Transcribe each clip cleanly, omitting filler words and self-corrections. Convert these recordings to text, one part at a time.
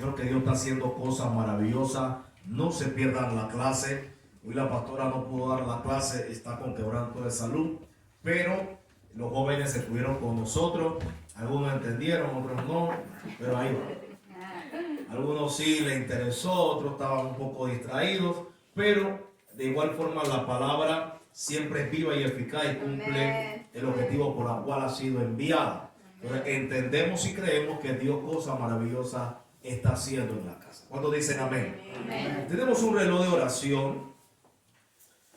Creo que Dios está haciendo cosas maravillosas. No se pierdan la clase. Hoy la pastora no pudo dar la clase, está con quebranto de salud, pero los jóvenes estuvieron con nosotros. Algunos entendieron, otros no, pero ahí va. Algunos sí les interesó, otros estaban un poco distraídos, pero de igual forma la palabra siempre es viva y eficaz y cumple el objetivo por el cual ha sido enviada. Entonces entendemos y creemos que Dios cosas maravillosas está haciendo en la casa. ¿Cuántos dicen amén? Amén. Tenemos un reloj de oración.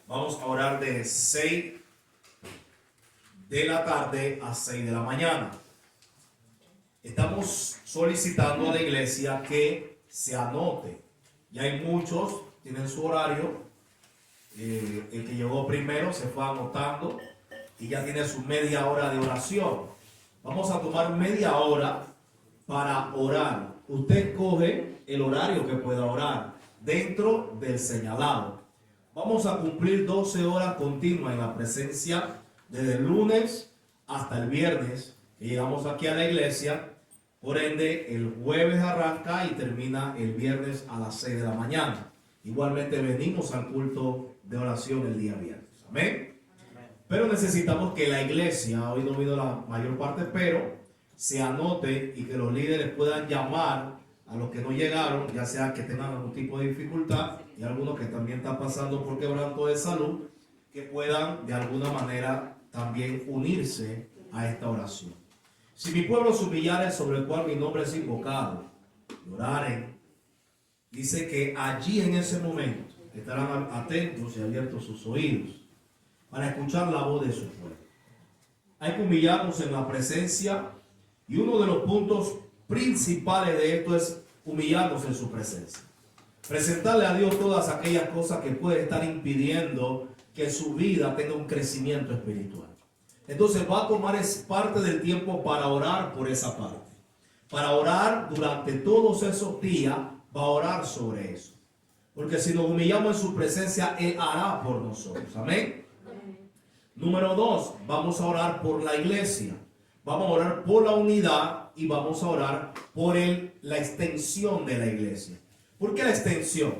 Vamos a orar de 6 de la tarde a 6 de la mañana. Estamos solicitando a la iglesia que se anote. Ya hay muchos, tienen su horario. El que llegó primero se fue anotando y ya tiene su media hora de oración. Vamos a tomar media hora para orar. Usted coge el horario que pueda orar dentro del señalado. Vamos a cumplir 12 horas continuas en la presencia desde el lunes hasta el viernes que llegamos aquí a la iglesia. Por ende, el jueves arranca y termina el viernes a las 6 de la mañana. Igualmente venimos al culto de oración el día viernes. Amén. Pero necesitamos que la iglesia, hoy no vino la mayor parte, pero se anote y que los líderes puedan llamar a los que no llegaron, ya sea que tengan algún tipo de dificultad y algunos que también están pasando por quebranto de salud, que puedan de alguna manera también unirse a esta oración. Si mi pueblo se humillare, sobre el cual mi nombre es invocado, y oraren, dice que allí en ese momento estarán atentos y abiertos sus oídos para escuchar la voz de su pueblo. Hay que humillarnos en la presencia y uno de los puntos principales de esto es humillarnos en su presencia. Presentarle a Dios todas aquellas cosas que pueden estar impidiendo que su vida tenga un crecimiento espiritual. Entonces va a tomar parte del tiempo para orar por esa parte. Para orar durante todos esos días, va a orar sobre eso. Porque si nos humillamos en su presencia, Él hará por nosotros. Amén. Número 2, vamos a orar por la iglesia. Vamos a orar por la unidad y vamos a orar por la extensión de la iglesia. ¿Por qué la extensión?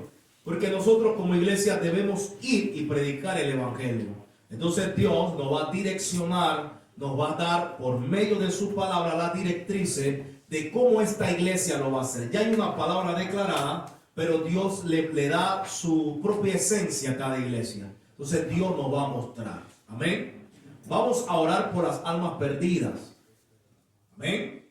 Porque nosotros como iglesia debemos ir y predicar el evangelio. Entonces Dios nos va a direccionar, nos va a dar por medio de su palabra las directrices de cómo esta iglesia lo va a hacer. Ya hay una palabra declarada, pero Dios le da su propia esencia a cada iglesia. Entonces Dios nos va a mostrar. Amén. Vamos a orar por las almas perdidas. Amén.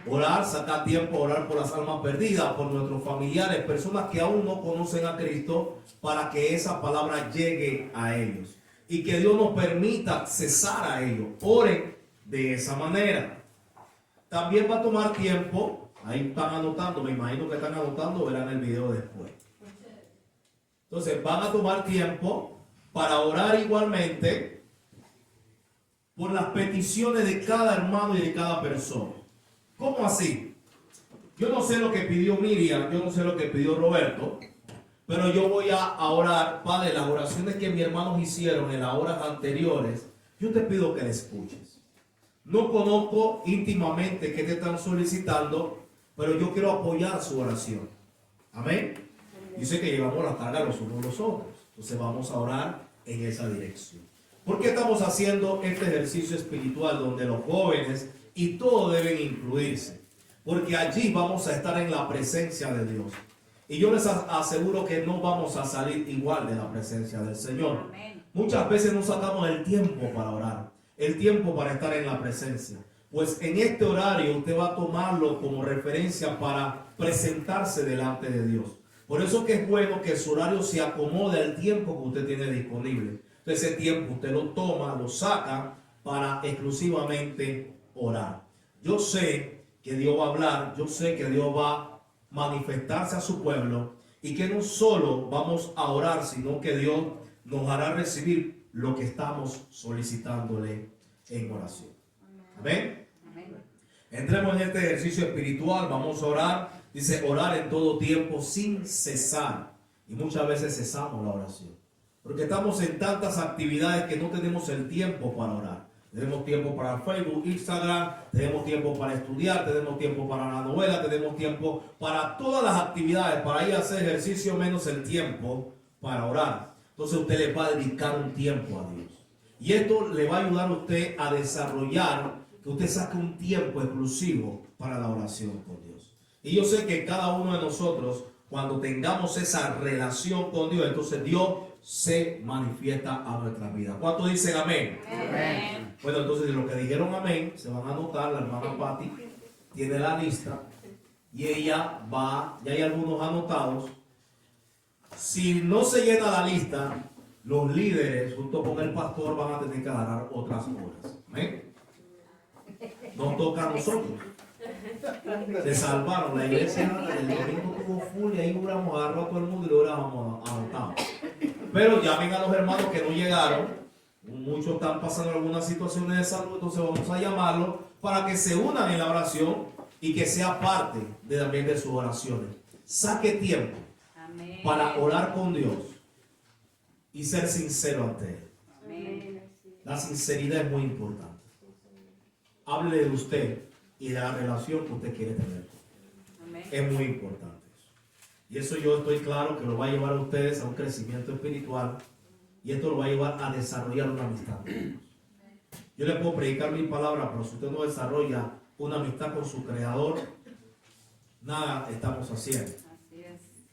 Orar, sacar tiempo a orar por las almas perdidas, por nuestros familiares, personas que aún no conocen a Cristo, para que esa palabra llegue a ellos. Y que Dios nos permita accesar a ellos. Oren de esa manera. También va a tomar tiempo. Ahí están anotando, me imagino que están anotando, verán el video después. Entonces van a tomar tiempo para orar igualmente por las peticiones de cada hermano y de cada persona. ¿Cómo así? Yo no sé lo que pidió Miriam, yo no sé lo que pidió Roberto, pero yo voy a orar, Padre, las oraciones que mis hermanos hicieron en las horas anteriores, yo te pido que las escuches. No conozco íntimamente qué te están solicitando, pero yo quiero apoyar su oración. Amén. Dice que llevamos la carga los unos los otros. Entonces vamos a orar en esa dirección. ¿Por qué estamos haciendo este ejercicio espiritual donde los jóvenes y todos deben incluirse? Porque allí vamos a estar en la presencia de Dios. Y yo les aseguro que no vamos a salir igual de la presencia del Señor. Amén. Muchas veces no sacamos el tiempo para orar, el tiempo para estar en la presencia. Pues en este horario usted va a tomarlo como referencia para presentarse delante de Dios. Por eso que es bueno que su horario se acomode al tiempo que usted tiene disponible. Entonces ese tiempo usted lo toma, lo saca para exclusivamente orar. Yo sé que Dios va a hablar, yo sé que Dios va a manifestarse a su pueblo y que no solo vamos a orar, sino que Dios nos hará recibir lo que estamos solicitándole en oración. Amén. Amén. Entremos en este ejercicio espiritual, vamos a orar. Dice orar en todo tiempo sin cesar. Y muchas veces cesamos la oración, porque estamos en tantas actividades que no tenemos el tiempo para orar. Tenemos tiempo para Facebook, Instagram, tenemos tiempo para estudiar, tenemos tiempo para la novela, tenemos tiempo para todas las actividades, para ir a hacer ejercicio, menos el tiempo para orar. Entonces usted le va a dedicar un tiempo a Dios. Y esto le va a ayudar a usted a desarrollar, que usted saque un tiempo exclusivo para la oración con Dios. Y yo sé que cada uno de nosotros, cuando tengamos esa relación con Dios, entonces Dios se manifiesta a nuestra vida. ¿Cuántos dicen amén? Amén. Bueno, entonces de lo que dijeron amén, se van a anotar. La hermana Patti tiene la lista y ella va, ya hay algunos anotados. Si no se llena la lista, los líderes junto con el pastor van a tener que agarrar otras horas. ¿Amén? Nos toca a nosotros. Se salvaron. La iglesia el domingo tuvo full y ahí duramos, agarró a todo el mundo y lo hubiéramos anotado. Pero llamen a los hermanos que no llegaron. Muchos están pasando algunas situaciones de salud, entonces vamos a llamarlos para que se unan en la oración y que sea parte también de sus oraciones. Saque tiempo para orar con Dios y ser sincero ante Él. Amén. La sinceridad es muy importante. Hable de usted y de la relación que usted quiere tener. Amén. Es muy importante eso. Y eso yo estoy claro que lo va a llevar a ustedes a un crecimiento espiritual y esto lo va a llevar a desarrollar una amistad con Dios. Yo le puedo predicar mi palabra, pero si usted no desarrolla una amistad con su Creador, nada estamos haciendo.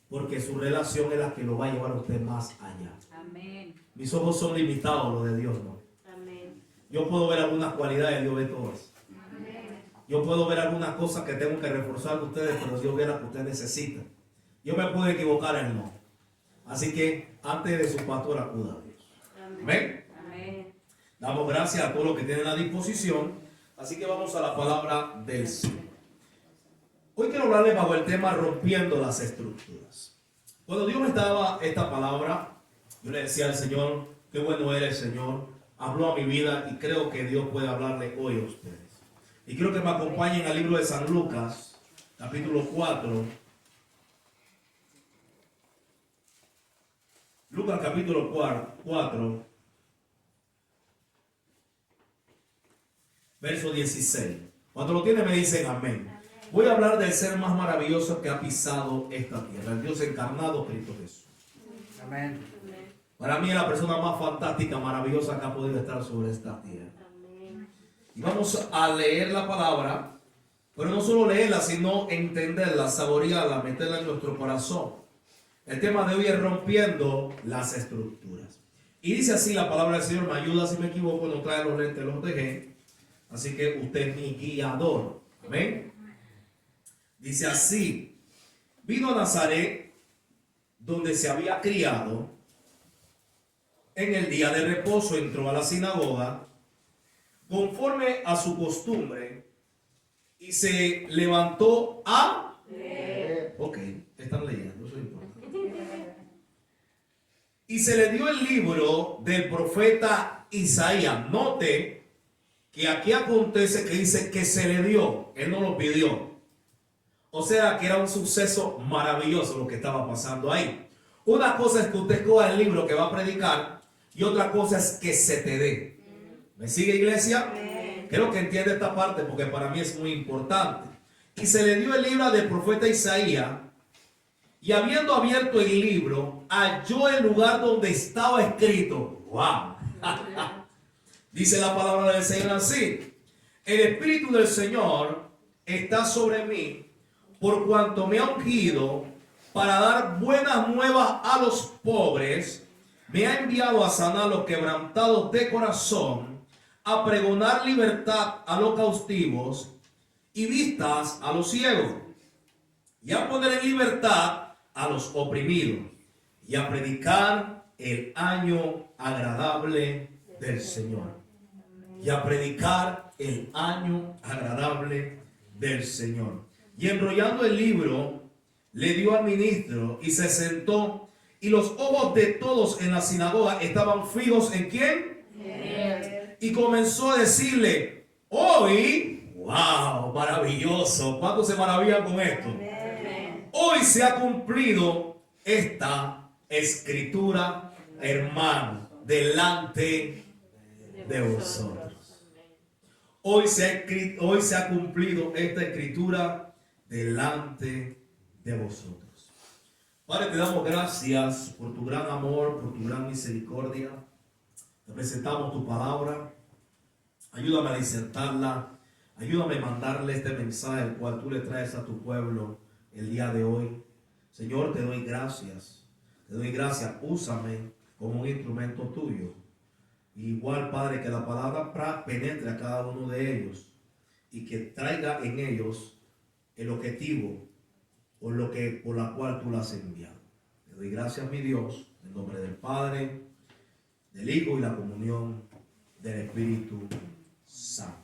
Porque su relación es la que lo va a llevar a usted más allá. Amén. Mis ojos son limitados, los de Dios no. Amén. Yo puedo ver algunas cualidades, Dios ve todas. Amén. Yo puedo ver algunas cosas que tengo que reforzar de ustedes, pero Dios ve las que ustedes necesitan. Yo me puedo equivocar en no. Así que antes de su pastor acuda a Dios. Amén. Amén. Damos gracias a todos los que tienen a disposición. Así que vamos a la palabra del Señor. Hoy quiero hablarles bajo el tema rompiendo las estructuras. Cuando Dios me daba esta palabra, yo le decía al Señor, qué bueno eres, Señor. Habló a mi vida y creo que Dios puede hablarle hoy a ustedes. Y quiero que me acompañen al libro de San Lucas, capítulo 4. Lucas capítulo 4, verso 16. Cuando lo tienen me dicen amén. Voy a hablar del ser más maravilloso que ha pisado esta tierra, el Dios encarnado, Cristo Jesús. Amén. Para mí es la persona más fantástica, maravillosa que ha podido estar sobre esta tierra. Amén. Y vamos a leer la palabra, pero no solo leerla, sino entenderla, saborearla, meterla en nuestro corazón. El tema de hoy es rompiendo las estructuras. Y dice así la palabra del Señor, me ayuda si me equivoco, no trae los lentes, los dejé. Así que usted es mi guiador. Amén. Dice así, vino a Nazaret, donde se había criado. En el día de reposo entró a la sinagoga, conforme a su costumbre, y se levantó a leer. Ok, están leyendo, eso es importante. Y se le dio el libro del profeta Isaías. Note que aquí acontece que dice que se le dio, él no lo pidió. O sea que era un suceso maravilloso lo que estaba pasando ahí. Una cosa es que usted coja el libro que va a predicar y otra cosa es que se te dé. ¿Me sigue, iglesia? Creo que entiende esta parte porque para mí es muy importante. Y se le dio el libro del profeta Isaías y habiendo abierto el libro halló el lugar donde estaba escrito. ¡Wow! Dice la palabra del Señor así: el Espíritu del Señor está sobre mí, por cuanto me ha ungido para dar buenas nuevas a los pobres, me ha enviado a sanar a los quebrantados de corazón, a pregonar libertad a los cautivos y vistas a los ciegos, y a poner en libertad a los oprimidos, y a predicar el año agradable del Señor. Y a predicar el año agradable del Señor. Y enrollando el libro, le dio al ministro y se sentó. Y los ojos de todos en la sinagoga estaban fijos en ¿quién? Él. Y comenzó a decirle, hoy, wow, maravilloso. ¿Cuántos se maravillan con esto? Amén. Hoy se ha cumplido esta escritura, hermano, delante de vosotros. hoy se ha cumplido esta escritura delante de vosotros. Padre, te damos gracias por tu gran amor, por tu gran misericordia. Te presentamos tu palabra. Ayúdame a disertarla. Ayúdame a mandarle este mensaje el cual tú le traes a tu pueblo el día de hoy. Señor, te doy gracias. Te doy gracias. Úsame como un instrumento tuyo. Igual, Padre, que la palabra penetre a cada uno de ellos y que traiga en ellos el objetivo por la cual tú la has enviado. Te doy gracias, mi Dios, en el nombre del Padre, del Hijo y la comunión del Espíritu Santo.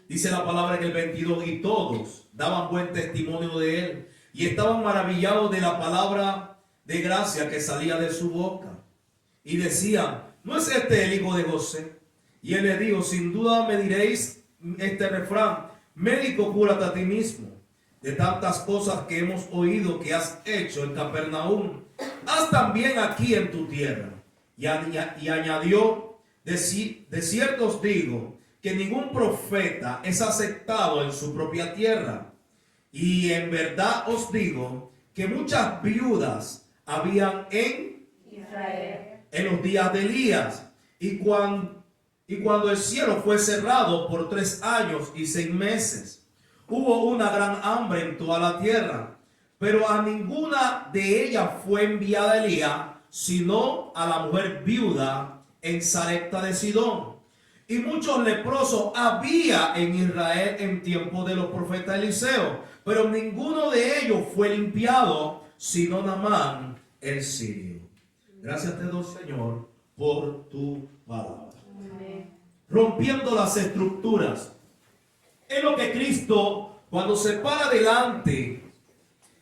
Dice la palabra en el 22, y todos daban buen testimonio de él y estaban maravillados de la palabra de gracia que salía de su boca. Y decían, ¿no es este el hijo de José? Y él le dijo, sin duda me diréis este refrán, médico, cúrate a ti mismo. De tantas cosas que hemos oído que has hecho en Capernaum, haz también aquí en tu tierra. Y añadió, de cierto os digo, que ningún profeta es aceptado en su propia tierra. Y en verdad os digo que muchas viudas habían en Israel en los días de Elías, y cuando el cielo fue cerrado por 3 años y 6 meses, hubo una gran hambre en toda la tierra, pero a ninguna de ellas fue enviada Elías, sino a la mujer viuda en Sarepta de Sidón. Y muchos leprosos había en Israel en tiempo de los profetas Eliseo, pero ninguno de ellos fue limpiado, sino Naamán el sirio. Gracias te doy, Señor, por tu palabra. Amén. Rompiendo las estructuras. Es lo que Cristo, cuando se para delante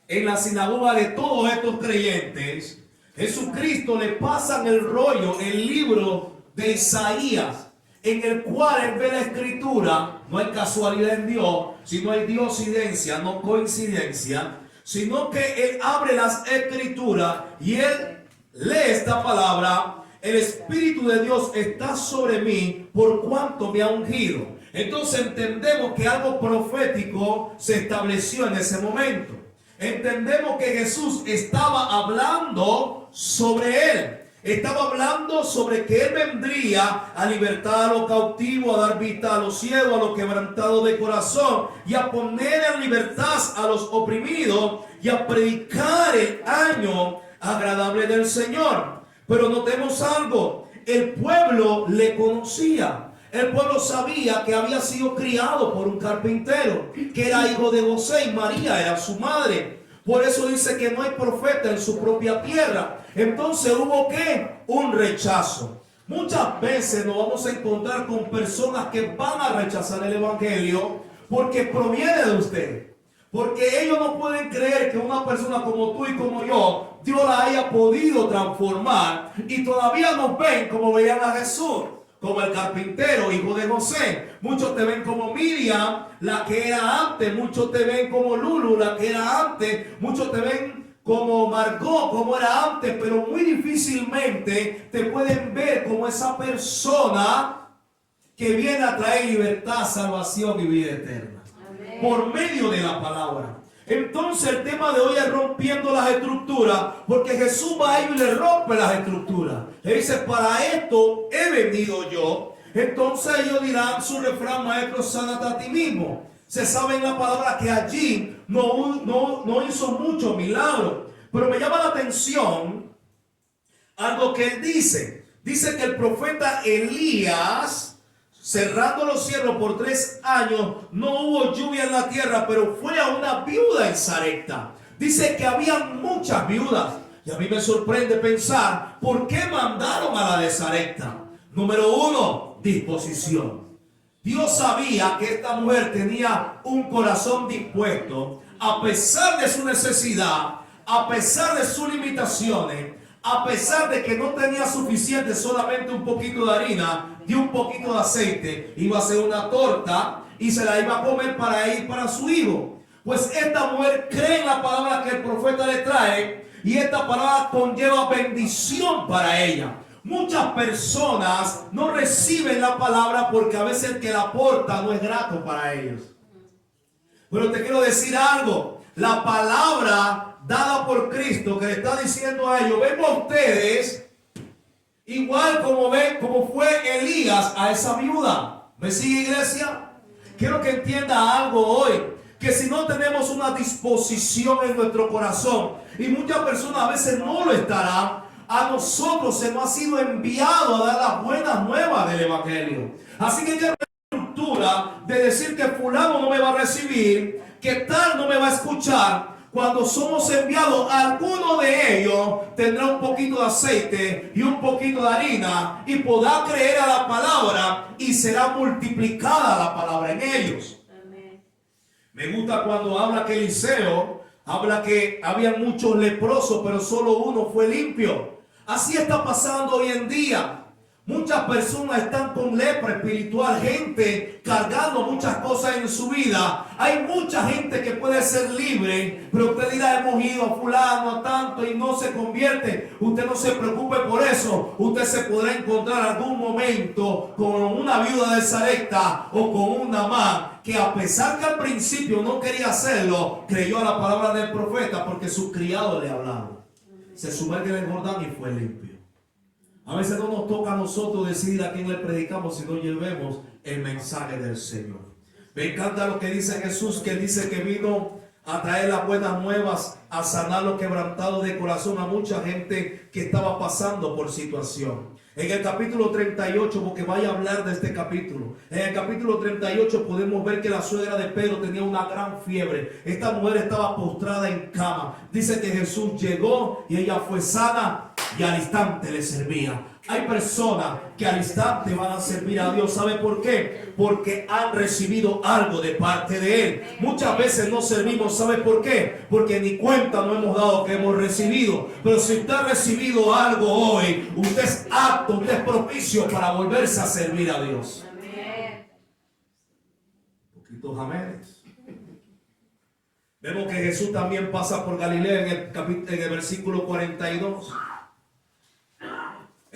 en la sinagoga de todos estos creyentes, Jesucristo le pasan el rollo, el libro de Isaías, en el cual él ve la escritura. No hay casualidad en Dios, sino hay diosidencia, no coincidencia, sino que él abre las escrituras y él lee esta palabra. El Espíritu de Dios está sobre mí por cuanto me ha ungido. Entonces entendemos que algo profético se estableció en ese momento. Entendemos que Jesús estaba hablando sobre él. Estaba hablando sobre que él vendría a libertar a los cautivos, a dar vista a los ciegos, a los quebrantados de corazón, y a poner en libertad a los oprimidos, y a predicar el año agradable del Señor. Pero notemos algo, el pueblo le conocía. El pueblo sabía que había sido criado por un carpintero, que era hijo de José y María era su madre. Por eso dice que no hay profeta en su propia tierra. Entonces hubo ¿qué? Un rechazo. Muchas veces nos vamos a encontrar con personas que van a rechazar el evangelio porque proviene de usted. Porque ellos no pueden creer que una persona como tú y como yo, Dios la haya podido transformar, y todavía nos ven como veían a Jesús, como el carpintero, hijo de José. Muchos te ven como Miriam, la que era antes. Muchos te ven como Lulu, la que era antes. Muchos te ven como Margot, como era antes. Pero muy difícilmente te pueden ver como esa persona que viene a traer libertad, salvación y vida eterna. Amén. Por medio de la palabra. Entonces el tema de hoy es rompiendo las estructuras, porque Jesús va a ellos y le rompe las estructuras. Le dice, para esto he venido yo. Entonces ellos dirán su refrán, maestro, sánate a ti mismo. Se sabe en la palabra que allí no hizo muchos milagros. Pero me llama la atención algo que él dice. Dice que el profeta Elías, cerrando los cielos por 3 años, no hubo lluvia en la tierra, pero fue a una viuda en Sarepta. Dice que había muchas viudas. Y a mí me sorprende pensar, ¿por qué mandaron a la de Sarepta? Número 1, disposición. Dios sabía que esta mujer tenía un corazón dispuesto, a pesar de su necesidad, a pesar de sus limitaciones, a pesar de que no tenía suficiente, solamente un poquito de harina y un poquito de aceite, iba a hacer una torta y se la iba a comer para ir para su hijo. Pues esta mujer cree en la palabra que el profeta le trae, y esta palabra conlleva bendición para ella. Muchas personas no reciben la palabra porque a veces el que la aporta no es grato para ellos. Pero te quiero decir algo. La palabra dada por Cristo que le está diciendo a ellos, vengo a ustedes igual como fue Elías a esa viuda. ¿Me sigue, iglesia? Quiero que entienda algo hoy. Que si no tenemos una disposición en nuestro corazón, y muchas personas a veces no lo estarán, a nosotros se nos ha sido enviado a dar las buenas nuevas del evangelio. Así que ya no hay cultura de decir que fulano no me va a recibir, que tal no me va a escuchar. Cuando somos enviados, alguno de ellos tendrá un poquito de aceite y un poquito de harina y podrá creer a la palabra y será multiplicada la palabra en ellos. Amén. Me gusta cuando habla que Eliseo habla que había muchos leprosos, pero solo uno fue limpio. Así está pasando hoy en día. Muchas personas están con lepra espiritual, gente cargando muchas cosas en su vida. Hay mucha gente que puede ser libre, pero usted dirá, hemos ido a fulano, a tanto, y no se convierte. Usted no se preocupe por eso. Usted se podrá encontrar algún momento con una viuda de Sarepta o con una más que, a pesar que al principio no quería hacerlo, creyó a la palabra del profeta porque sus criados le hablaron. Se sumergió en el Jordán y fue limpio. A veces no nos toca a nosotros decidir a quién le predicamos, sino llevemos el mensaje del Señor. Me encanta lo que dice Jesús, que dice que vino a traer las buenas nuevas, a sanar los quebrantados de corazón a mucha gente que estaba pasando por situación. En el capítulo 38, porque vaya a hablar de este capítulo, en el capítulo 38 podemos ver que la suegra de Pedro tenía una gran fiebre. Esta mujer estaba postrada en cama. Dice que Jesús llegó y ella fue sana y al instante le servía. Hay personas que al instante van a servir a Dios. ¿Sabe por qué? Porque han recibido algo de parte de Él. Muchas veces no servimos. ¿Sabe por qué? Porque ni cuenta no hemos dado que hemos recibido. Pero si usted ha recibido algo hoy, usted es apto, usted es propicio para volverse a servir a Dios. Poquitos amenes. Vemos que Jesús también pasa por Galilea en el versículo 42.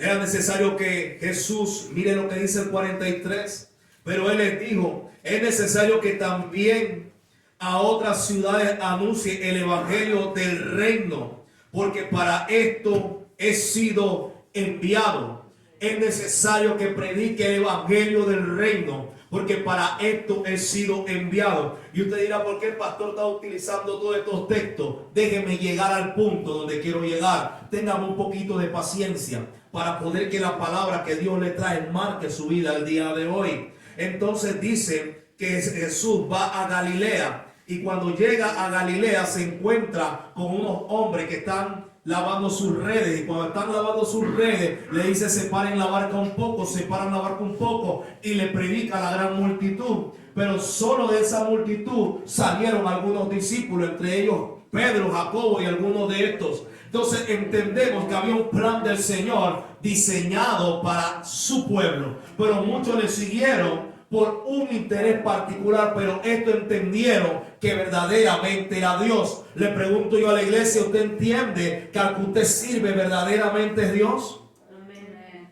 Era necesario que Jesús, mire lo que dice el 43, pero Él les dijo, es necesario que también a otras ciudades anuncie el evangelio del reino, porque para esto he sido enviado. Es necesario que predique el evangelio del reino, porque para esto he sido enviado. Y usted dirá, ¿por qué el pastor está utilizando todos estos textos? Déjeme llegar al punto donde quiero llegar. Téngame un poquito de paciencia para poder que la palabra que Dios le trae marque su vida el día de hoy. Entonces dice que Jesús va a Galilea, y cuando llega a Galilea se encuentra con unos hombres que están lavando sus redes, y cuando están lavando sus redes le dice, separen la barca un poco, separan la barca un poco, y le predica a la gran multitud. Pero solo de esa multitud salieron algunos discípulos, entre ellos Pedro, Jacobo y algunos de estos. Entonces entendemos que había un plan del Señor diseñado para su pueblo, pero muchos le siguieron por un interés particular, pero esto entendieron que verdaderamente era Dios. Le pregunto yo a la iglesia, ¿usted entiende que al que usted sirve verdaderamente es Dios? Amén.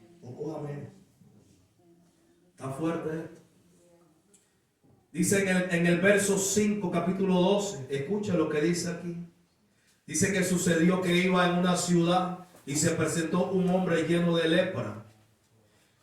Amén. Está fuerte esto. Dice en el verso 5, capítulo 12, escucha lo que dice aquí. Dice que sucedió que iba en una ciudad y se presentó un hombre lleno de lepra,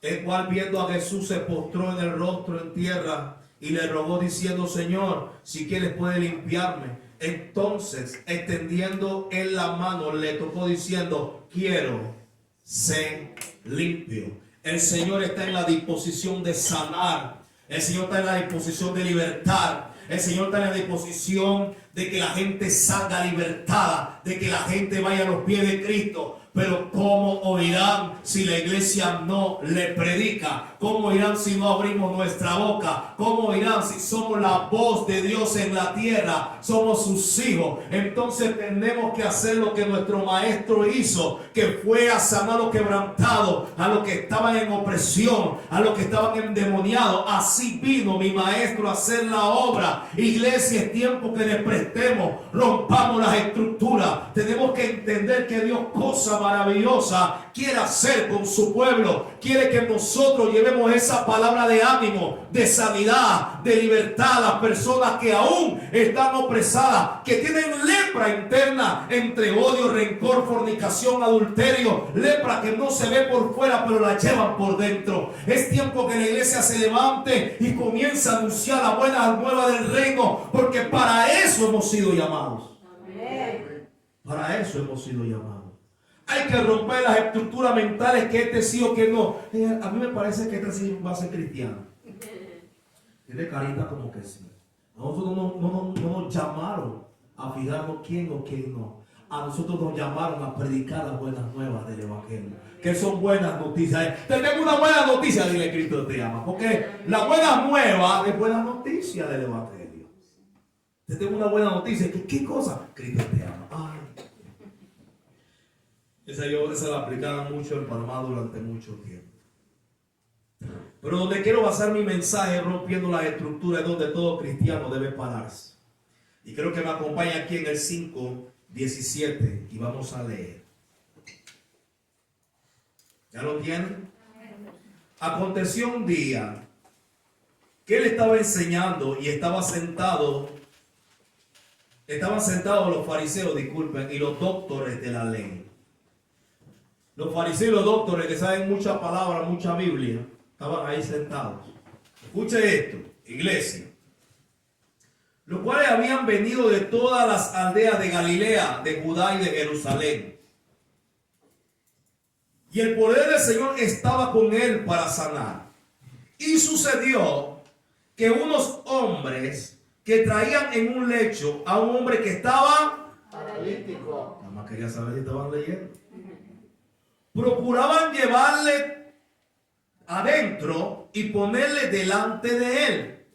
el cual viendo a Jesús se postró en el rostro en tierra y le rogó diciendo, Señor, si quieres puede limpiarme. Entonces, extendiendo él la mano, le tocó diciendo, quiero ser limpio. El Señor está en la disposición de sanar. El Señor está en la disposición de libertar. El Señor está en la disposición de que la gente salga libertada, de que la gente vaya a los pies de Cristo. Pero ¿cómo oirán si la iglesia no le predica? ¿Cómo oirán si no abrimos nuestra boca? ¿Cómo oirán si somos la voz de Dios en la tierra? Somos sus hijos. Entonces tenemos que hacer lo que nuestro maestro hizo, que fue a sanar a los quebrantados, a los que estaban en opresión, a los que estaban endemoniados. Así vino mi maestro a hacer la obra. Iglesia, es tiempo que le prestemos, rompamos las estructuras. Tenemos que entender que Dios cosa maravillosa quiere hacer con su pueblo. Quiere que nosotros llevemos esa palabra de ánimo, de sanidad, de libertad a las personas que aún están opresadas, que tienen lepra interna entre odio, rencor, fornicación, adulterio, lepra que no se ve por fuera pero la llevan por dentro. Es tiempo que la iglesia se levante y comience a anunciar la buena nueva del reino, porque para eso hemos sido llamados. Amén. Para eso hemos sido llamados. Hay que romper las estructuras mentales que este sí o que no. A mí me parece que este sí va a ser cristiano. Tiene carita como que sí. Nosotros no nos llamaron a fijarnos quién o quién no. A nosotros nos llamaron a predicar las buenas nuevas del evangelio. Que son buenas noticias. Tenemos una buena noticia, dile: Cristo te ama. Porque la buena nueva es buena noticia del evangelio. Te tengo una buena noticia. ¿Qué cosa? Cristo te ama. Ay. Esa la aplicaban mucho en Panamá durante mucho tiempo. Pero donde quiero basar mi mensaje, rompiendo las estructuras, es donde todo cristiano debe pararse. Y creo que me acompaña aquí en el 5:17 y vamos a leer. ¿Ya lo tienen? Aconteció un día que él estaba enseñando y estaban sentados los fariseos, disculpen, y los doctores de la ley. Los fariseos y los doctores que saben muchas palabras, mucha Biblia, estaban ahí sentados. Escuche esto, iglesia. Los cuales habían venido de todas las aldeas de Galilea, de Judá y de Jerusalén. Y el poder del Señor estaba con él para sanar. Y sucedió que unos hombres que traían en un lecho a un hombre que estaba paralítico. Nada más quería saber si estaban leyendo. Procuraban llevarle adentro y ponerle delante de él.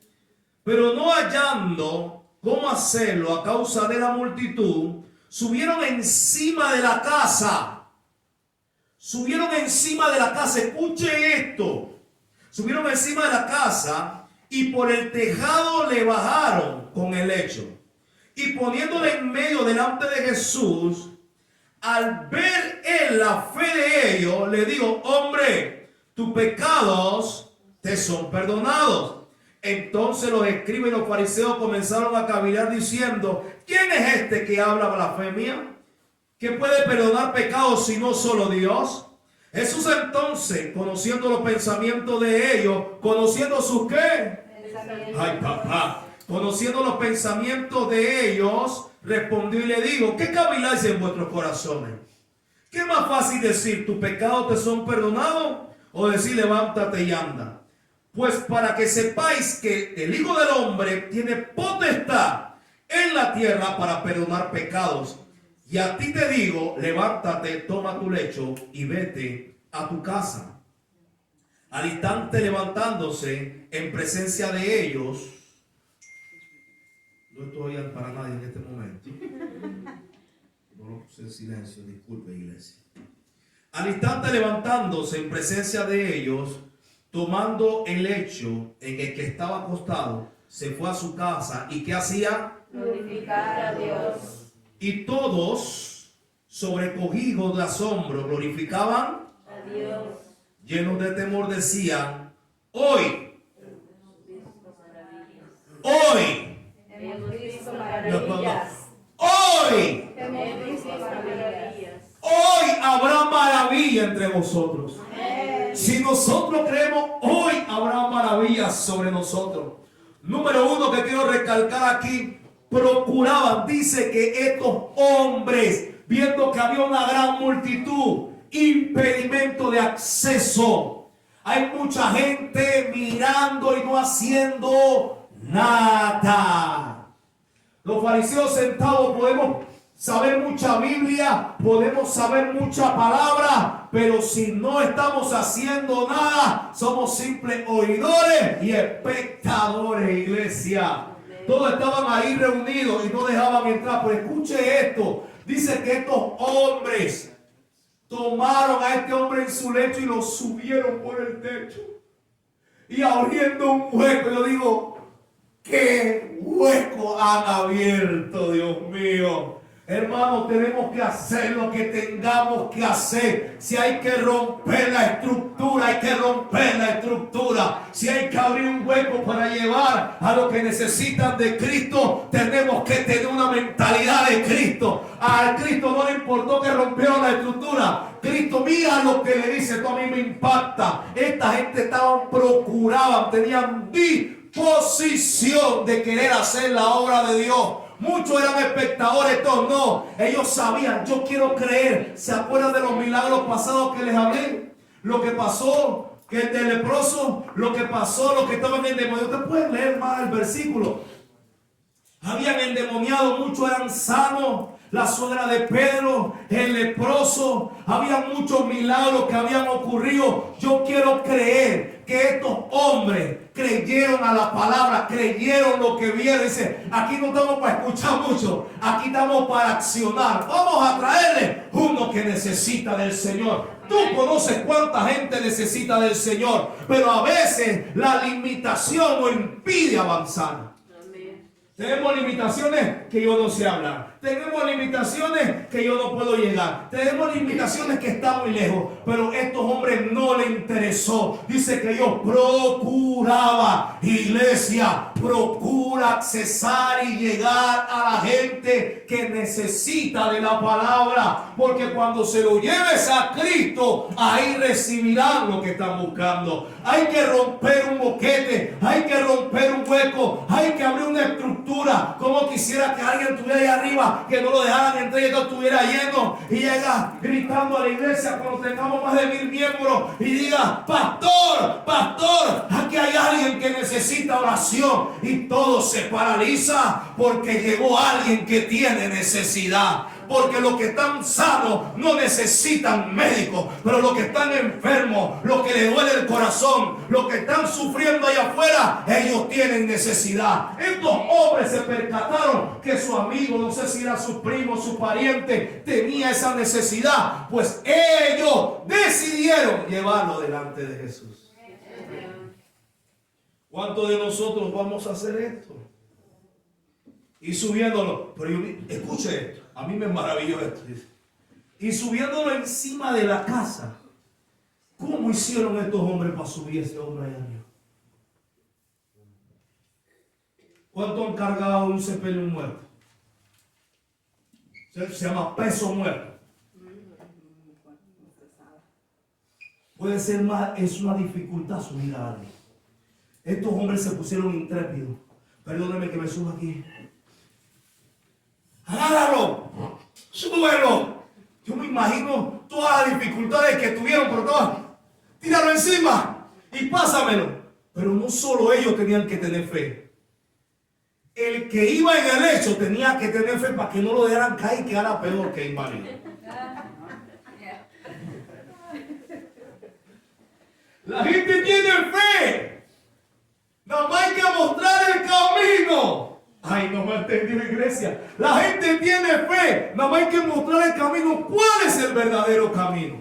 Pero no hallando cómo hacerlo a causa de la multitud, subieron encima de la casa. Subieron encima de la casa. Escuche esto. Subieron encima de la casa y por el tejado le bajaron con el lecho. Y poniéndole en medio delante de Jesús, al ver él la fe de ellos, le dijo: hombre, tus pecados te son perdonados. Entonces los escribas y los fariseos comenzaron a cavilar diciendo: ¿quién es este que habla blasfemia? ¿Que puede perdonar pecados si no solo Dios? Jesús entonces, conociendo los pensamientos de ellos, conociendo sus ¿qué? Ay, papá. Conociendo los pensamientos de ellos, respondió y le dijo: ¿qué caviláis en vuestros corazones? ¿Qué es más fácil decir: tus pecados te son perdonados? O decir: levántate y anda. Pues para que sepáis que el Hijo del Hombre tiene potestad en la tierra para perdonar pecados. Y a ti te digo: levántate, toma tu lecho y vete a tu casa. Al instante, levantándose en presencia de ellos, no estoy para nadie en este momento. No lo puse en silencio, disculpe, iglesia. Al instante, levantándose en presencia de ellos, tomando el lecho en el que estaba acostado, se fue a su casa. ¿Y qué hacía? Glorificar a Dios. Y todos, sobrecogidos de asombro, glorificaban a Dios. Llenos de temor decían: hoy hemos visto maravillas. Hoy habrá maravilla entre vosotros. Amén. Si nosotros creemos, hoy habrá maravillas sobre nosotros. Número uno que quiero recalcar aquí: procuraban, dice que estos hombres, viendo que había una gran multitud, impedimento de acceso. Hay mucha gente mirando y no haciendo nada. Los fariseos sentados podemos saber mucha Biblia, podemos saber mucha palabra, pero si no estamos haciendo nada, somos simples oidores y espectadores, iglesia. Todos estaban ahí reunidos y no dejaban entrar. Pero escuche esto: dice que estos hombres tomaron a este hombre en su lecho y lo subieron por el techo. Y abriendo un hueco, yo digo: ¿qué hueco han abierto, Dios mío? Hermano, tenemos que hacer lo que tengamos que hacer. Si hay que romper la estructura, hay que romper la estructura. Si hay que abrir un hueco para llevar a los que necesitan de Cristo, tenemos que tener una mentalidad de Cristo. A Cristo no le importó que rompieron la estructura. Cristo, mira lo que le dice, esto a mí me impacta. Esta gente procuraban, tenían disposición de querer hacer la obra de Dios. Muchos eran espectadores, estos no. Ellos sabían, yo quiero creer. ¿Se acuerdan de los milagros pasados que les hablé? Lo que pasó, que el del leproso, lo que pasó, lo que estaban endemoniados. Ustedes pueden leer más el versículo. Habían endemoniado, muchos eran sanos. La suegra de Pedro, el leproso, había muchos milagros que habían ocurrido. Yo quiero creer que estos hombres creyeron a la palabra, creyeron lo que vieron. Dice, aquí no estamos para escuchar mucho, aquí estamos para accionar. Vamos a traerle uno que necesita del Señor. Tú conoces cuánta gente necesita del Señor, pero a veces la limitación nos impide avanzar. Tenemos limitaciones que yo no sé hablar. Tenemos limitaciones que yo no puedo llegar. Tenemos limitaciones que están muy lejos. Pero a estos hombres no les interesó. Dice que ellos procuraban. Iglesia, procura accesar y llegar a la gente que necesita de la palabra. Porque cuando se lo lleves a Cristo, ahí recibirán lo que están buscando. Hay que romper un boquete. Hay que romper un hueco. Hay que abrir una estructura. Como quisiera que alguien estuviera ahí arriba, que no lo dejaran entrar y esto estuviera lleno, y llega gritando a la iglesia cuando tengamos más de 1000 miembros y diga, pastor, pastor, aquí hay alguien que necesita oración, y todo se paraliza porque llegó alguien que tiene necesidad. Porque los que están sanos no necesitan médicos, pero los que están enfermos, los que les duele el corazón, los que están sufriendo allá afuera, ellos tienen necesidad. Estos hombres se percataron que su amigo, no sé si era su primo, su pariente, tenía esa necesidad, pues ellos decidieron llevarlo delante de Jesús. ¿Cuántos de nosotros vamos a hacer esto? Y subiéndolo, pero escuche esto, a mí me maravilló esto, dice. Y subiéndolo encima de la casa. ¿Cómo hicieron estos hombres para subir ese hombre allá arriba? ¿Cuánto han cargado un sepelio muerto? Se llama peso muerto. Puede ser más, es una dificultad subir a alguien. Estos hombres se pusieron intrépidos. Perdóneme que me suba aquí. Agárralo, súbelo. Yo me imagino todas las dificultades que tuvieron, pero todas, tíralo encima y pásamelo. Pero no solo ellos tenían que tener fe. El que iba en el lecho tenía que tener fe para que no lo dejaran caer y quedara peor que inválido. La gente tiene fe. Nada más hay que mostrar el camino. Ay, no me entendí la iglesia. La gente tiene fe. Nada más hay que mostrar el camino. ¿Cuál es el verdadero camino?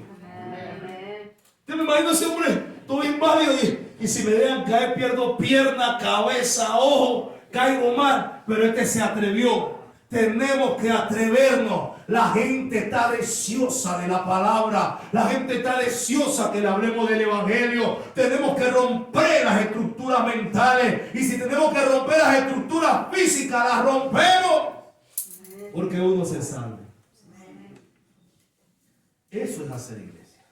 Yo me imagino ese hombre todo inválido y si me dejan caer pierdo pierna, cabeza, ojo, caigo mal. Pero este se atrevió. Tenemos que atrevernos. La gente está deseosa de la palabra. La gente está deseosa que le hablemos del evangelio. Tenemos que romper las estructuras mentales. Y si tenemos que romper las estructuras físicas, las rompemos. Porque uno se salve. Eso es hacer iglesia.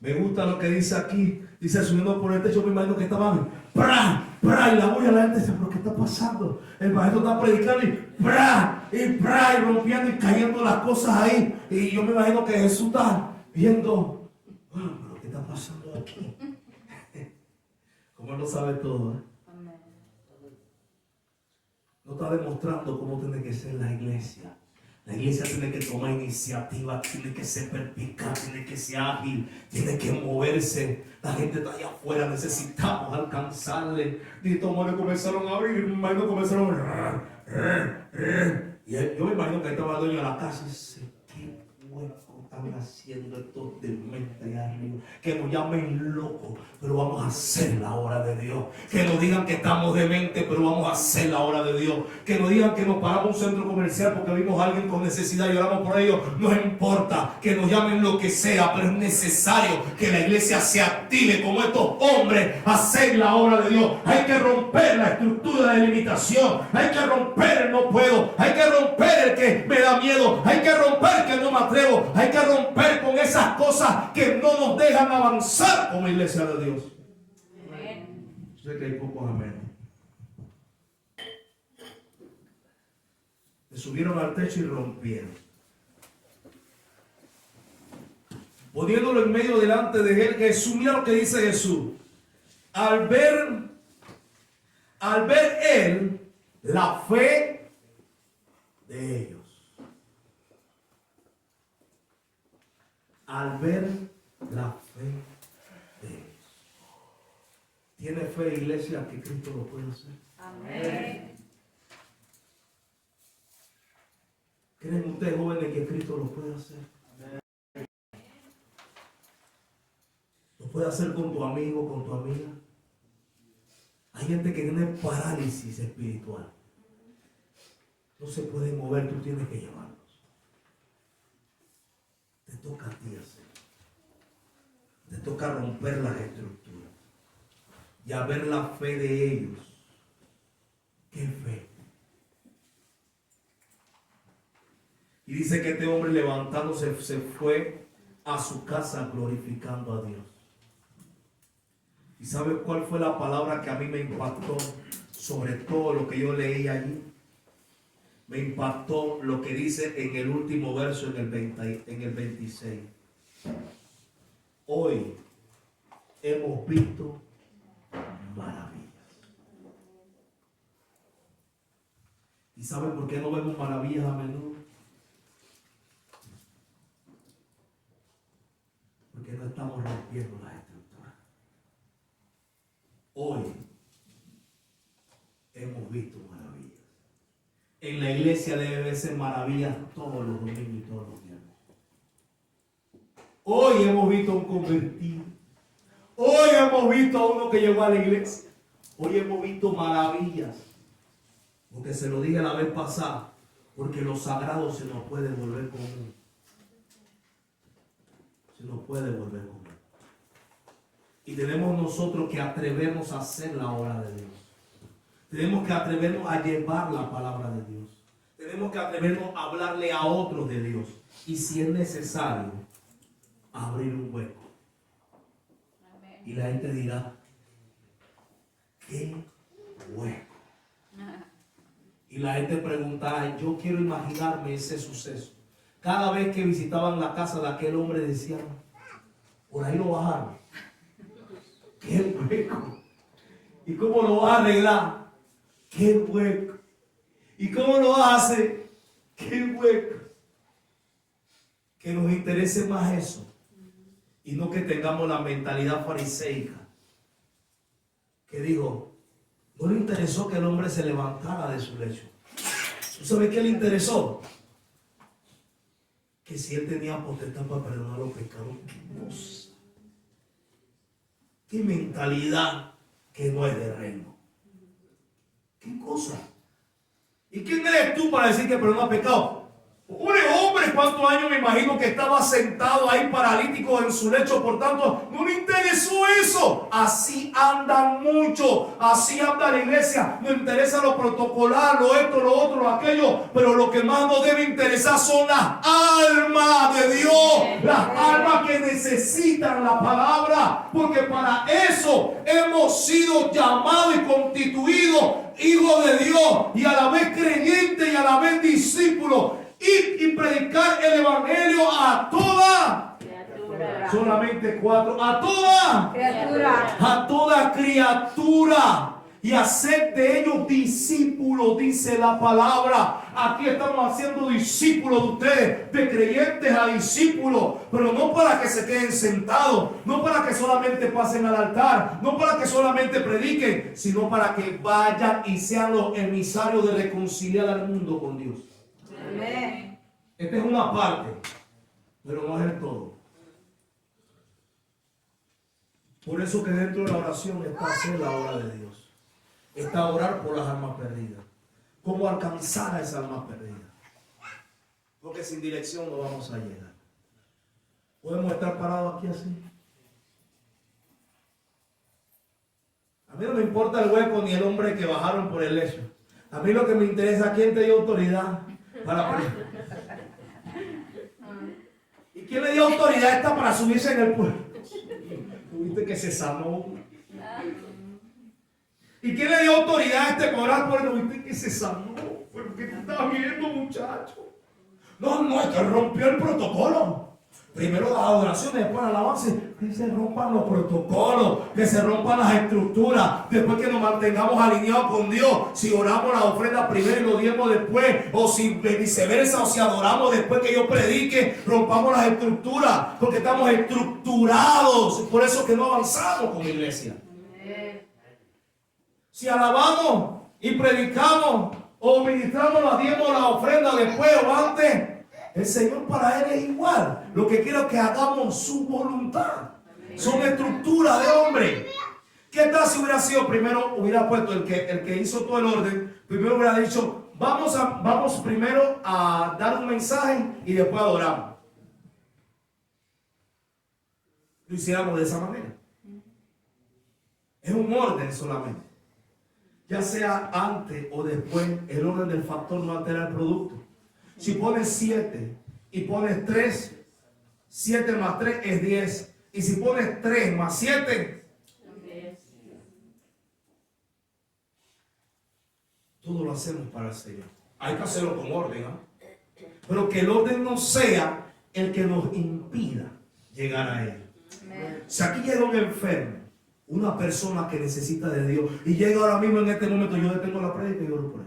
Me gusta lo que dice aquí. Dice, subiendo por el techo, me imagino que estaban ¡pra! ¡pra! Y la voy a la gente dice, ¿pero qué está pasando? El maestro está predicando y ¡pra! Y ¡pra! Y rompiendo y cayendo las cosas ahí. Y yo me imagino que Jesús está viendo, bueno, ¿pero qué está pasando aquí? Como él lo sabe todo, ¿eh? No está demostrando cómo tiene que ser la iglesia. La iglesia tiene que tomar iniciativa, tiene que ser perspicaz, tiene que ser ágil, tiene que moverse. La gente está allá afuera, necesitamos alcanzarle. Y todos le comenzaron a abrir, me imagino comenzaron a... Y yo me imagino que ahí estaba el dueño de la casa y dice, qué hueco están haciendo estos dementes allá arriba? Que nos llamen locos, pero vamos a hacer la obra de Dios. Que nos digan que estamos dementes, pero vamos a hacer la obra de Dios. Que nos digan que nos paramos en un centro comercial porque vimos a alguien con necesidad y oramos por ellos. No importa, que nos llamen lo que sea, pero es necesario que la iglesia se active como estos hombres a hacer la obra de Dios. Hay que romper la estructura de limitación. Hay que romper el no puedo. Hay que romper el que me da miedo. Hay que romper que no me atrevo. Hay que romper con esas cosas que no nos dejan avanzar como iglesia de Dios. Amén. Yo sé que hay pocos amén. Se subieron al techo y rompieron. Poniéndolo en medio delante de él, Jesús, mira lo que dice Jesús. Al ver él la fe de ellos. Al ver la fe de ellos. ¿Tiene fe, iglesia, que Cristo lo puede hacer? Amén. ¿Creen ustedes, jóvenes, que Cristo lo puede hacer? Amén. ¿Lo puede hacer con tu amigo, con tu amiga? Hay gente que tiene parálisis espiritual. No se puede mover, tú tienes que llevarlos. Te toca a ti hacer. Te toca romper las estructuras. Y a ver la fe de ellos. ¿Qué fe? Y dice que este hombre levantándose se fue a su casa glorificando a Dios. ¿Y sabe cuál fue la palabra que a mí me impactó sobre todo lo que yo leí allí? Me impactó lo que dice en el último verso, en el 26. Hoy hemos visto maravillas. ¿Y saben por qué no vemos maravillas a menudo? Porque no estamos rompiendo las estructuras. Hoy hemos visto maravillas. En la iglesia debe ser maravillas todos los domingos y todos los viernes. Hoy hemos visto a un convertido. Hoy hemos visto a uno que llegó a la iglesia. Hoy hemos visto maravillas. Porque se lo dije la vez pasada. Porque lo sagrado se nos puede volver común. Se nos puede volver común. Y tenemos nosotros que atrevernos a hacer la obra de Dios. Tenemos que atrevernos a llevar la palabra de Dios. Tenemos que atrevernos a hablarle a otros de Dios. Y si es necesario, abrir un hueco. Amén. Y la gente dirá, ¿qué hueco? Y la gente preguntará, yo quiero imaginarme ese suceso. Cada vez que visitaban la casa de aquel hombre decían, por ahí lo bajaron. ¡Qué hueco! ¿Y cómo lo vas a arreglar? ¡Qué hueco! ¿Y cómo lo hace? ¡Qué hueco! Que nos interese más eso. Y no que tengamos la mentalidad fariseica. Que dijo, no le interesó que el hombre se levantara de su lecho. ¿Tú sabes qué le interesó? Que si él tenía potestad para perdonar los pecados. ¡Qué cosa! ¡Qué mentalidad que no es de reino! ¿Qué cosa? ¿Y quién eres tú para decir que perdona pecado? Hombre, ¿cuántos años me imagino que estaba sentado ahí paralítico en su lecho? Por tanto, no le interesó eso. Así andan mucho, así anda la iglesia. No interesa lo protocolar, lo esto, lo otro, lo aquello. Pero lo que más nos debe interesar son las almas de Dios. Las almas que necesitan la palabra. Porque para eso hemos sido llamados y constituidos hijos de Dios. Y a la vez creyentes y a la vez discípulos. Y predicar el evangelio a toda criatura. Solamente 4. A toda criatura. A toda criatura. Y hacer de ellos discípulos, dice la palabra. Aquí estamos haciendo discípulos de ustedes, de creyentes a discípulos. Pero no para que se queden sentados, no para que solamente pasen al altar, no para que solamente prediquen, sino para que vayan y sean los emisarios de reconciliar al mundo con Dios. Amén. Esta es una parte. pero no es el todo. Por eso que dentro de la oración está hacer la obra de Dios. Está orar por las almas perdidas. ¿Cómo alcanzar a esas almas perdidas? Porque sin dirección no vamos a llegar. ¿Podemos estar parados aquí así? A mí no me importa el hueco ni el hombre que bajaron por el lecho. A mí lo que me interesa es quién te dio autoridad para... ¿Y quién le dio autoridad esta para subirse en el pueblo? Tuviste que se sanó. ¿Y quién le dio autoridad a este cobrar por el? Tuviste que se sanó. Pero ¿qué tú estás viendo, muchacho? No, es que rompió el protocolo. Primero las adoraciones, después la alabanza. Que se rompan los protocolos, que se rompan las estructuras. Después que nos mantengamos alineados con Dios. Si oramos la ofrenda primero y lo diezmos después. O si viceversa, o si adoramos después que yo predique, rompamos las estructuras. Porque estamos estructurados. Por eso que no avanzamos como iglesia. Si alabamos y predicamos o ministramos los diezmos, la ofrenda después o antes, el Señor para Él es igual. Lo que quiero es que hagamos su voluntad. Son estructuras de hombre. ¿Qué tal si hubiera sido primero, hubiera puesto el que hizo todo el orden, primero hubiera dicho, vamos primero a dar un mensaje y después adoramos? Lo hiciéramos de esa manera. Es un orden solamente. Ya sea antes o después, el orden del factor no altera el producto. Si pones 7 y pones 3, 7 más 3 es 10. Y si pones 3 más 7, 10. Todo lo hacemos para el Señor. Hay que hacerlo con orden, ¿eh? Pero que el orden no sea el que nos impida llegar a Él. Si aquí llega un enfermo, una persona que necesita de Dios, y llega ahora mismo en este momento, yo detengo la prédica y oro por él.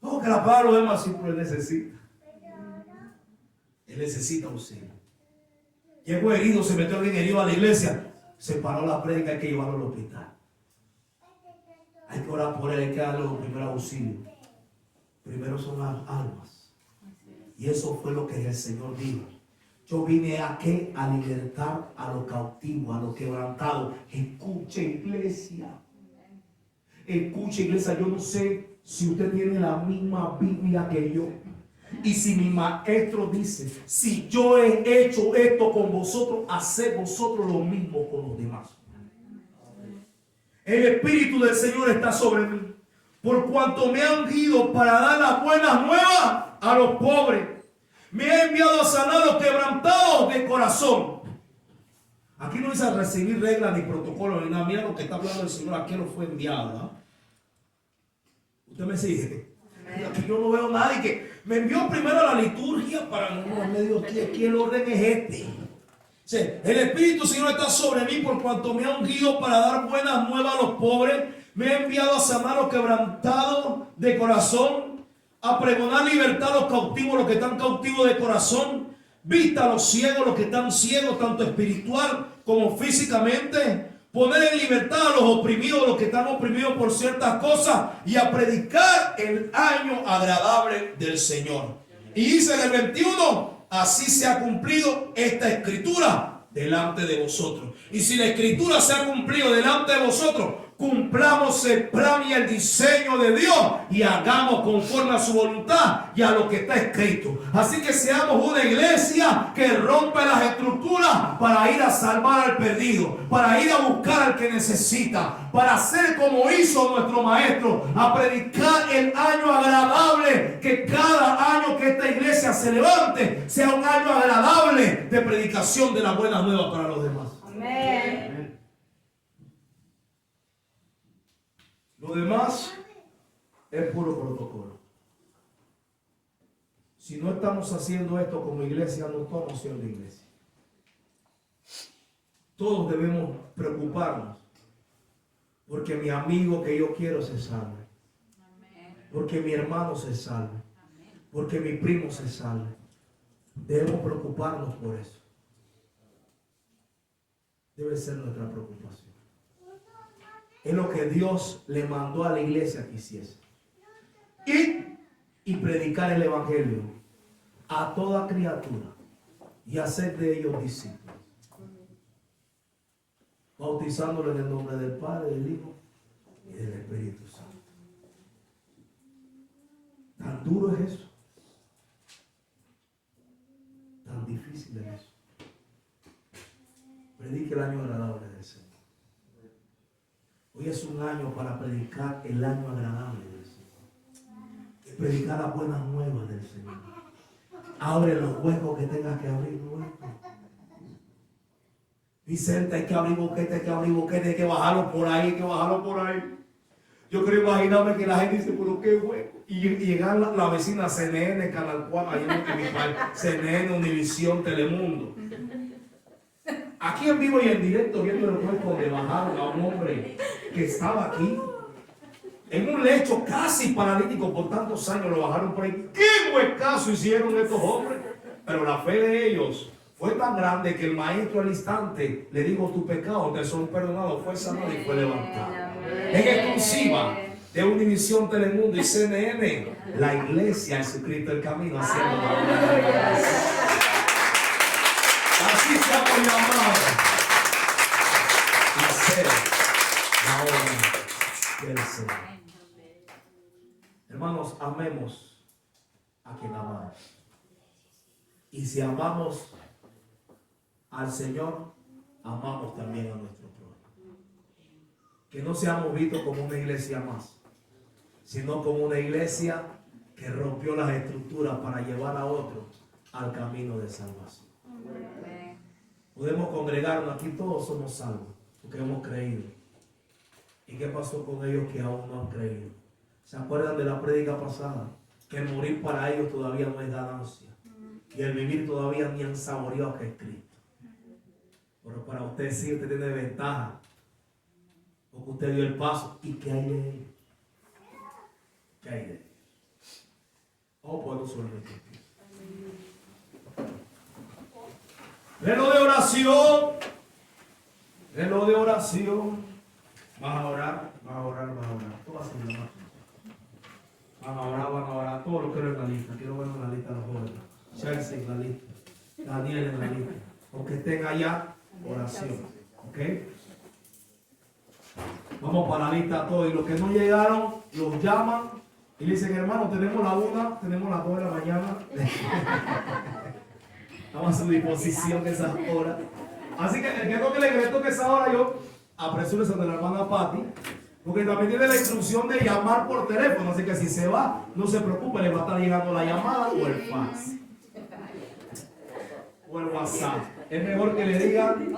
No, que la palabra lo demás, pero él necesita. Él necesita auxilio. Llegó herido, se metió alguien herido a la iglesia, se paró la prédica, hay que llevarlo al hospital. Hay que orar por él, hay que darle los primeros auxilios. Primero son las almas. Y eso fue lo que el Señor dijo. Yo vine aquí a libertar a los cautivos, a los quebrantados. Escuche, iglesia. Escuche, iglesia. Yo no sé si usted tiene la misma Biblia que yo. Y si mi maestro dice, si yo he hecho esto con vosotros, haced vosotros lo mismo con los demás. El Espíritu del Señor está sobre mí, por cuanto me han ungido para dar las buenas nuevas a los pobres. Me ha enviado a sanar a los quebrantados de corazón. Aquí no dice recibir reglas ni protocolos ni nada. Mira lo que está hablando el Señor. Aquí no fue enviado, ¿no? Usted me sigue. Aquí yo no veo nadie que me envió primero a la liturgia para no medio aquí el orden es este. Sí, el Espíritu Señor está sobre mí por cuanto me ha ungido para dar buenas nuevas a los pobres. Me ha enviado a sanar a los quebrantados de corazón, a pregonar libertad a los cautivos, los que están cautivos de corazón, vista a los ciegos, los que están ciegos, tanto espiritual como físicamente, poner en libertad a los oprimidos, los que están oprimidos por ciertas cosas, y a predicar el año agradable del Señor. Y dice en el 21, así se ha cumplido esta escritura delante de vosotros. Y si la escritura se ha cumplido delante de vosotros, cumplamos el plan y el diseño de Dios y hagamos conforme a su voluntad y a lo que está escrito. Así que seamos una iglesia que rompe las estructuras para ir a salvar al perdido, para ir a buscar al que necesita, para hacer como hizo nuestro maestro, a predicar el año agradable, que cada año que esta iglesia se levante sea un año agradable de predicación de la buena nueva para los demás. Amén. Lo demás es puro protocolo. Si no estamos haciendo esto como iglesia, no estamos siendo iglesia. Todos debemos preocuparnos porque mi amigo que yo quiero se salve, porque mi hermano se salve, porque mi primo se salve. Debemos preocuparnos por eso. Debe ser nuestra preocupación. Es lo que Dios le mandó a la iglesia que hiciese. Ir y predicar el evangelio a toda criatura y hacer de ellos discípulos, bautizándolos en el nombre del Padre, del Hijo y del Espíritu Santo. Tan duro es eso, tan difícil es eso. Predique el año agradable del Señor. Hoy es un año para predicar el año agradable del Señor. Y predicar las buenas nuevas del Señor. Abre los huecos que tengas que abrir, huecos. Vicente, hay que abrir boquete, hay que bajarlo por ahí, hay que bajarlo por ahí. Yo creo imaginarme que la gente dice, pero qué hueco. Y llegar la vecina CNN, Canal 4, ahí en mi país, CNN, Univisión, Telemundo. Aquí en vivo y en directo, viendo el hueco donde bajaron a un hombre que estaba aquí, en un lecho casi paralítico por tantos años, lo bajaron por ahí. ¡Qué huecazo hicieron estos hombres! Pero la fe de ellos fue tan grande que el maestro al instante le dijo, tu pecado te son perdonados, fue sanado y fue levantado. En exclusiva de Univisión, Telemundo y CNN, la iglesia Jesucristo el Camino haciendo la obra. Así se ha llamado a hacer la obra del Señor. Hermanos, amemos a quien amamos. Y si amamos al Señor, amamos también a nuestro prójimo. Que no seamos vistos como una iglesia más, sino como una iglesia que rompió las estructuras para llevar a otros al camino de salvación. Podemos congregarnos, aquí todos somos salvos, porque hemos creído. ¿Y qué pasó con ellos que aún no han creído? ¿Se acuerdan de la prédica pasada? Que el morir para ellos todavía no es ganancia. Y el vivir todavía ni han saboreado que es Cristo. Pero para usted sí, usted tiene ventaja. Porque usted dio el paso. ¿Y qué hay de él? ¿Qué hay de él? Vamos a ponerlo sobre nuestro pie. Reloj de oración. Reloj de oración. Vas a orar, vas a orar, vas a orar. Todo así, la mano. Van a orar. Todo lo que quiero en la lista. Quiero ver en la lista de los jóvenes. Chelsea en la lista. Daniel en la lista. Aunque estén allá, oración. ¿Ok? Vamos para la lista todos. Y los que no llegaron, los llaman y le dicen, hermano, tenemos la 1, tenemos las 2 de la mañana. Estamos a su disposición esas horas. Así que el que no le toque esa hora, yo apresúrese de la hermana Patti, porque también tiene la instrucción de llamar por teléfono. Así que si se va, no se preocupe, le va a estar llegando la llamada o el fax o el WhatsApp. Es mejor que le digan